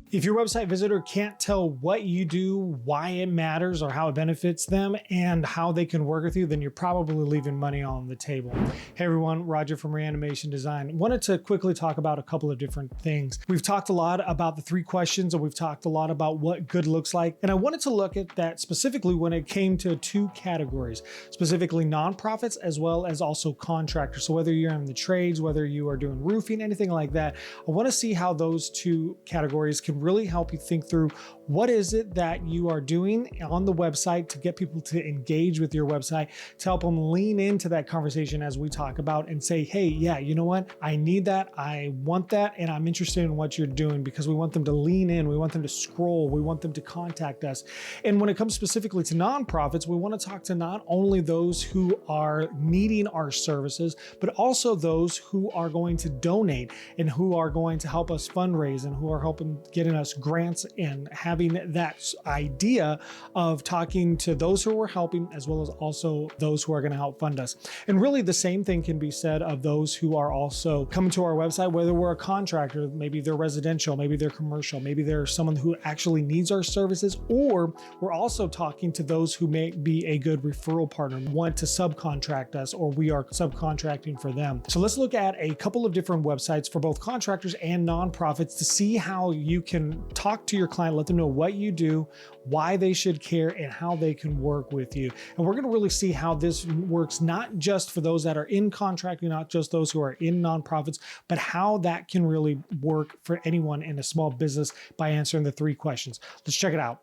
If your website visitor can't tell what you do, why it matters, or how it benefits them, and how they can work with you, then you're probably leaving money on the table. Hey everyone, Roger from Reanimation Design. Wanted to quickly talk about a couple of different things. We've talked a lot about the 3 questions, and we've talked a lot about what good looks like. And I wanted to look at that specifically when it came to 2 categories, specifically nonprofits as well as also contractors. So whether you're in the trades, whether you are doing roofing, anything like that, I want to see how those 2 categories can really help you think through what is it that you are doing on the website to get people to engage with your website, to help them lean into that conversation as we talk about and say, hey, yeah, you know what? I need that. I want that. And I'm interested in what you're doing, because we want them to lean in. We want them to scroll. We want them to contact us. And when it comes specifically to nonprofits, we want to talk to not only those who are needing our services, but also those who are going to donate and who are going to help us fundraise and who are helping getting us grants and having that idea of talking to those who are helping as well as also those who are going to help fund us. And really the same thing can be said of those who are also coming to our website, whether we're a contractor, maybe they're residential, maybe they're commercial, maybe they're someone who actually needs our services, or we're also talking to those who may be a good referral partner, want to subcontract us, or we are subcontracting for them. So let's look at a couple of different websites for both contractors and nonprofits to see how you can talk to your client, let them know what you do, why they should care, and how they can work with you. And we're going to really see how this works, not just for those that are in contracting, not just those who are in nonprofits, but how that can really work for anyone in a small business by answering the 3 questions. Let's check it out.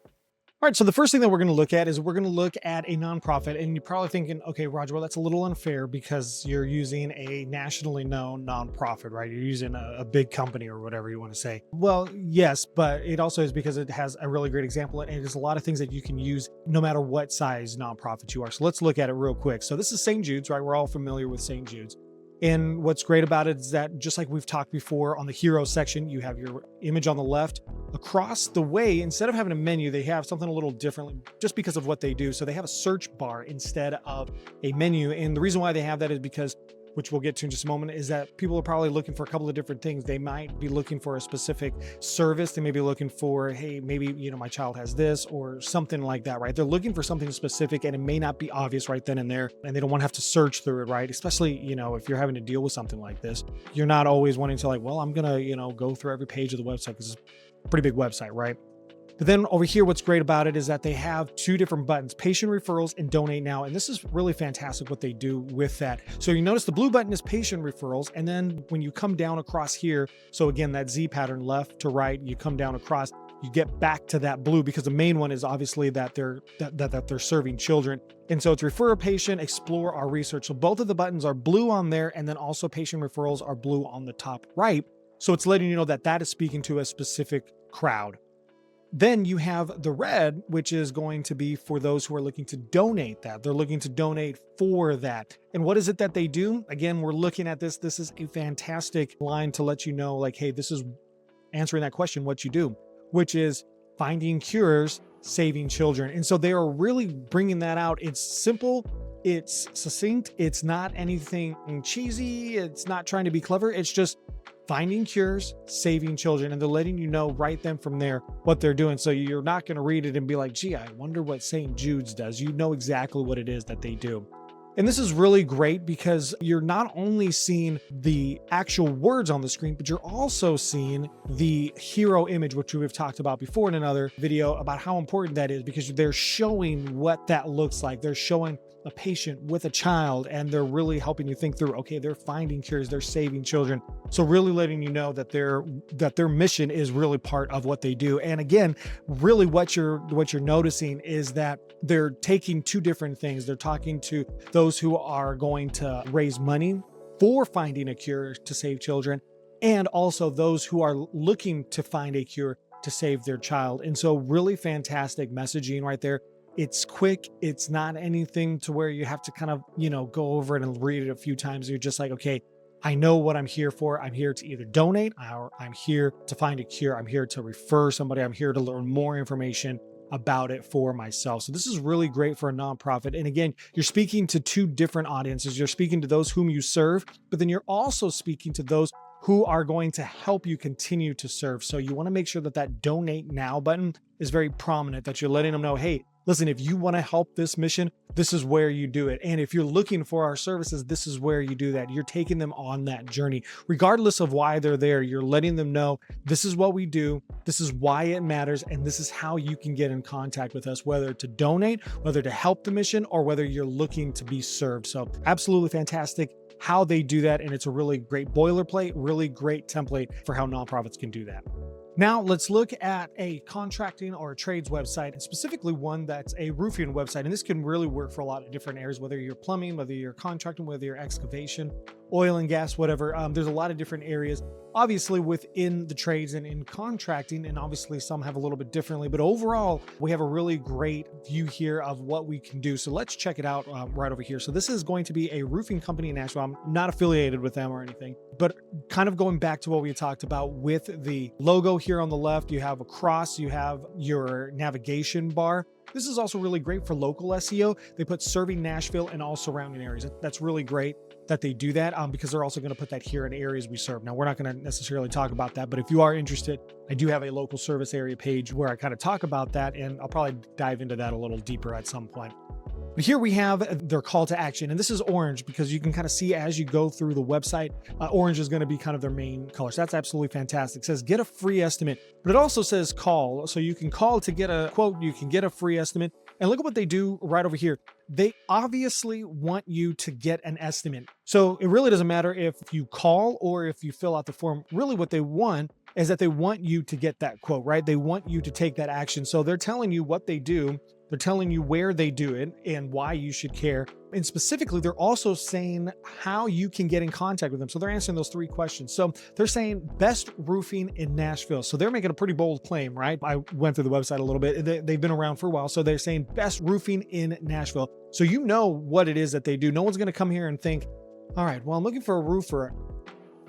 All right, so the first thing that we're going to look at is we're going to look at a nonprofit, and you're probably thinking, okay, Roger, well, that's a little unfair because you're using a nationally known nonprofit, right? You're using a big company or whatever you want to say. Well, yes, but it also is because it has a really great example, and there's a lot of things that you can use no matter what size nonprofit you are. So let's look at it real quick. So this is St. Jude's, right? We're all familiar with St. Jude's. And what's great about it is that, just like we've talked before on the hero section, you have your image on the left. Across the way, instead of having a menu, they have something a little differently just because of what they do. So they have a search bar instead of a menu. And the reason why they have that is because, which we'll get to in just a moment, is that people are probably looking for a couple of different things. They might be looking for a specific service. They may be looking for, hey, maybe, my child has this or something like that, right? They're looking for something specific, and it may not be obvious right then and there, and they don't want to have to search through it, right? Especially, if you're having to deal with something like this, you're not always wanting to I'm going to, go through every page of the website because it's a pretty big website, right? But then over here, what's great about it is that they have 2 different buttons, patient referrals and donate now. And this is really fantastic what they do with that. So you notice the blue button is patient referrals. And then when you come down across here, so again, that Z pattern left to right, you come down across, you get back to that blue, because the main one is obviously that they're serving children. And so it's refer a patient, explore our research. So both of the buttons are blue on there, and then also patient referrals are blue on the top right. So it's letting you know that that is speaking to a specific crowd. Then you have the red, which is going to be for those who are looking to donate that. They're looking to donate for that. And what is it that they do? Again, we're looking at this. This is a fantastic line to let you know, hey, this is answering that question, what you do, which is finding cures, saving children. And so they are really bringing that out. It's simple. It's succinct. It's not anything cheesy. It's not trying to be clever. It's just finding cures, saving children, and they're letting you know right then from there what they're doing. So you're not going to read it and be like, gee, I wonder what St. Jude's does. You know exactly what it is that they do. And this is really great because you're not only seeing the actual words on the screen, but you're also seeing the hero image, which we've talked about before in another video about how important that is, because they're showing what that looks like. They're showing a patient with a child, and they're really helping you think through, okay, they're finding cures, they're saving children. So really letting you know that their mission is really part of what they do. And again, really what you're noticing is that they're taking 2 different things. They're talking to those who are going to raise money for finding a cure to save children, and also those who are looking to find a cure to save their child. And so really fantastic messaging right there. It's quick. It's not anything to where you have to kind of, go over it and read it a few times. You're just like, okay, I know what I'm here for. I'm here to either donate, or I'm here to find a cure. I'm here to refer somebody. I'm here to learn more information about it for myself. So this is really great for a nonprofit. And again, you're speaking to 2 different audiences. You're speaking to those whom you serve, but then you're also speaking to those who are going to help you continue to serve. So you want to make sure that that donate now button is very prominent, that you're letting them know, hey, listen, if you want to help this mission, this is where you do it. And if you're looking for our services, this is where you do that. You're taking them on that journey. Regardless of why they're there, you're letting them know this is what we do, this is why it matters, and this is how you can get in contact with us, whether to donate, whether to help the mission, or whether you're looking to be served. So absolutely fantastic how they do that. And it's a really great boilerplate, really great template for how nonprofits can do that. Now let's look at a contracting or a trades website, and specifically one that's a roofing website. And this can really work for a lot of different areas, whether you're plumbing, whether you're contracting, whether you're excavation, oil and gas, whatever. There's a lot of different areas, obviously within the trades and in contracting, and obviously some have a little bit differently, but overall we have a really great view here of what we can do. So let's check it out right over here. So this is going to be a roofing company in Nashville. I'm not affiliated with them or anything, but kind of going back to what we talked about with the logo here on the left, you have a cross, you have your navigation bar. This is also really great for local SEO. They put serving Nashville and all surrounding areas. That's really great that they do that because they're also going to put that here in areas we serve. Now, we're not going to necessarily talk about that, but if you are interested, I do have a local service area page where I kind of talk about that, and I'll probably dive into that a little deeper at some point. But here we have their call to action, and this is orange because you can kind of see as you go through the website, orange is going to be kind of their main color. So that's absolutely fantastic. It says get a free estimate, but it also says call. So you can call to get a quote, you can get a free estimate. And look at what they do right over here. They obviously want you to get an estimate. So it really doesn't matter if you call or if you fill out the form. Really what they want is that they want you to get that quote, right? They want you to take that action. So they're telling you what they do. They're telling you where they do it and why you should care. And specifically, they're also saying how you can get in contact with them. So they're answering those 3 questions. So they're saying best roofing in Nashville. So they're making a pretty bold claim, right? I went through the website a little bit. They've been around for a while. So they're saying best roofing in Nashville. So you know what it is that they do. No one's going to come here and think, all right, well, I'm looking for a roofer.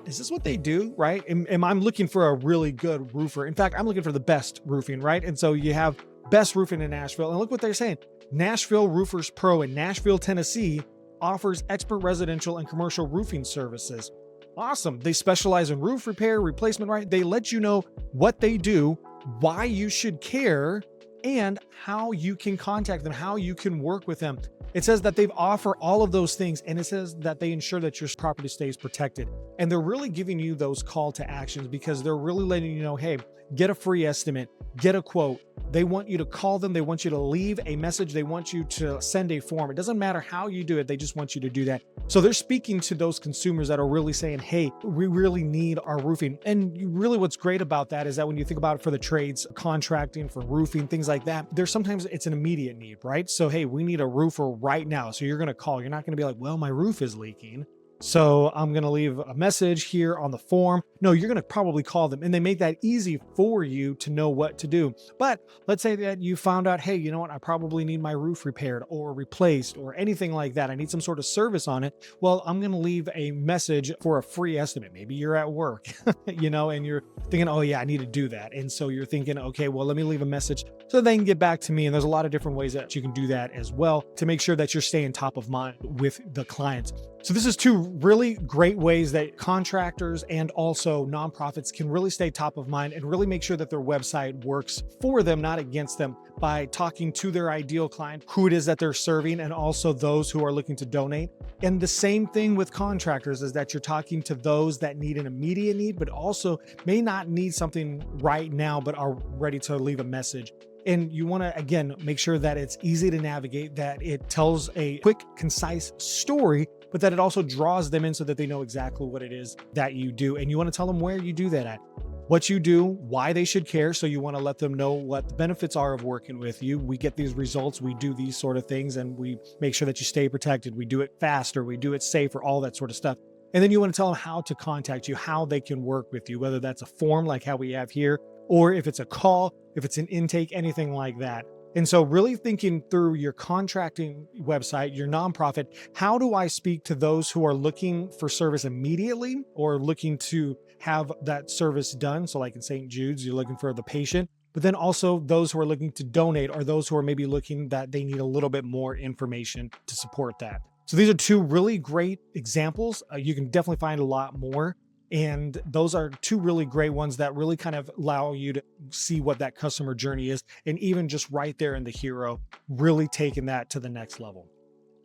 Is this what they do, right? I'm looking for a really good roofer. In fact, I'm looking for the best roofing, right? And so you have best roofing in Nashville. And look what they're saying. Nashville Roofers Pro in Nashville, Tennessee offers expert residential and commercial roofing services. Awesome. They specialize in roof repair, replacement, right? They let you know what they do, why you should care, and how you can contact them, how you can work with them. It says that they offer all of those things, and it says that they ensure that your property stays protected. And they're really giving you those call to actions because they're really letting you know, hey, get a free estimate, get a quote. They want you to call them. They want you to leave a message. They want you to send a form. It doesn't matter how you do it. They just want you to do that. So they're speaking to those consumers that are really saying, hey, we really need our roofing. And really what's great about that is that when you think about it for the trades, contracting, for roofing, things like that, there's sometimes it's an immediate need, right? So, hey, we need a roofer right now. So you're going to call. You're not going to be like, well, my roof is leaking, so I'm going to leave a message here on the form. No, you're going to probably call them, and they make that easy for you to know what to do. But let's say that you found out, hey, you know what? I probably need my roof repaired or replaced or anything like that. I need some sort of service on it. Well, I'm going to leave a message for a free estimate. Maybe you're at work, and you're thinking, oh yeah, I need to do that. And so you're thinking, okay, well, let me leave a message so they can get back to me. And there's a lot of different ways that you can do that as well to make sure that you're staying top of mind with the clients. So this is 2 really great ways that contractors and also nonprofits can really stay top of mind and really make sure that their website works for them, not against them, by talking to their ideal client, who it is that they're serving, and also those who are looking to donate. And the same thing with contractors is that you're talking to those that need an immediate need, but also may not need something right now, but are ready to leave a message. And you want to, again, make sure that it's easy to navigate, that it tells a quick, concise story, but that it also draws them in so that they know exactly what it is that you do. And you want to tell them where you do that at, what you do, why they should care. So you want to let them know what the benefits are of working with you. We get these results, we do these sort of things, and we make sure that you stay protected. We do it faster, we do it safer, all that sort of stuff. And then you want to tell them how to contact you, how they can work with you, whether that's a form like how we have here, or if it's a call, if it's an intake, anything like that. And so really thinking through your contracting website, your nonprofit, how do I speak to those who are looking for service immediately or looking to have that service done? So like in St. Jude's, you're looking for the patient, but then also those who are looking to donate or those who are maybe looking that they need a little bit more information to support that. So these are 2 really great examples. You can definitely find a lot more. And those are two really great ones that really kind of allow you to see what that customer journey is. And even just right there in the hero, really taking that to the next level.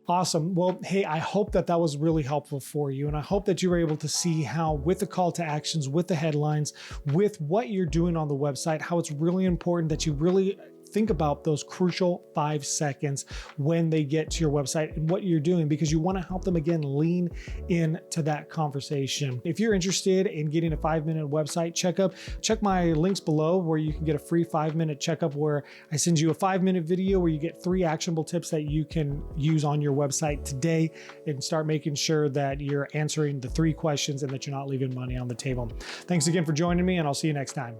Awesome. Well, hey, I hope that was really helpful for you. And I hope that you were able to see how with the call to actions, with the headlines, with what you're doing on the website, how it's really important that you really think about those crucial 5 seconds when they get to your website and what you're doing, because you want to help them again lean into that conversation. If you're interested in getting a 5-minute website checkup, check my links below where you can get a free 5-minute checkup where I send you a 5-minute video where you get 3 actionable tips that you can use on your website today and start making sure that you're answering the 3 questions and that you're not leaving money on the table. Thanks again for joining me, and I'll see you next time.